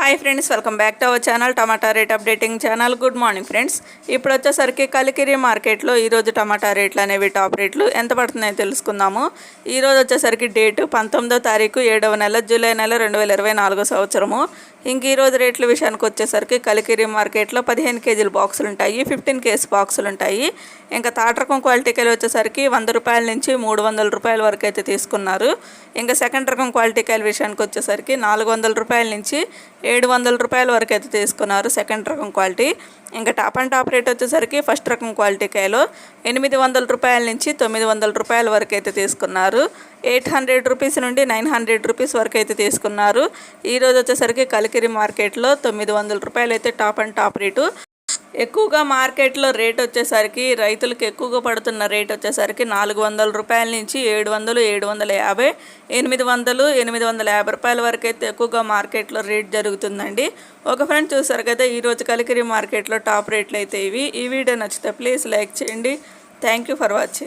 Hi friends, welcome back to our channel tomato rate updating channel. Good morning friends. ఇప్పుడు వచ్చేసరికి కలికిరి మార్కెట్లో ఈరోజు టమాటా రేట్లు అనేవి టాప్ రేట్లు ఎంత పడుతున్నాయో తెలుసుకుందాము. ఈరోజు వచ్చేసరికి డేటు 19వ తారీఖు 7వ నెల జూలై నెల 2024 సంవత్సరము. ఇంక ఈరోజు రేట్ల విషయానికి వచ్చేసరికి కలికిరి మార్కెట్లో 15 కేజీల బాక్సులు ఉంటాయి, 15 కేజీ బాక్సులు ఉంటాయి. ఇంకా తాటరకం క్వాలిటీకాయలు వచ్చేసరికి 100 రూపాయల నుంచి 300 రూపాయల వరకు అయితే తీసుకున్నారు. ఇంకా సెకండ్ రకం క్వాలిటీకాయల విషయానికి వచ్చేసరికి 400 రూపాయల నుంచి 700 రూపాయల వరకు అయితే తీసుకున్నారు సెకండ్ రకం క్వాలిటీ. ఇంకా టాప్ అండ్ టాప్ రేట్ వచ్చేసరికి ఫస్ట్ రకం క్వాలిటీ కాయలు 800 రూపాయల నుంచి 900 రూపాయల వరకు అయితే తీసుకున్నారు. 800 రూపీస్ నుండి 900 రూపీస్ వరకు అయితే తీసుకున్నారు. ఈరోజు వచ్చేసరికి కలికిరి మార్కెట్లో 900 రూపాయలు అయితే టాప్ అండ్ టాప్ రేటు. ఎక్కువగా మార్కెట్లో రేట్ వచ్చేసరికి రైతులకు ఎక్కువగా పడుతున్న రేట్ వచ్చేసరికి 400 రూపాయల నుంచి 700, 750, 800, 850 రూపాయల వరకు అయితే ఎక్కువగా మార్కెట్లో రేట్ జరుగుతుందండి. ఒక ఫ్రెండ్ చూసారు కదా ఈరోజు కలికిరి మార్కెట్లో టాప్ రేట్లు అయితే ఇవి. ఈ వీడియో నచ్చితే ప్లీజ్ లైక్ చేయండి. Thank you for watching.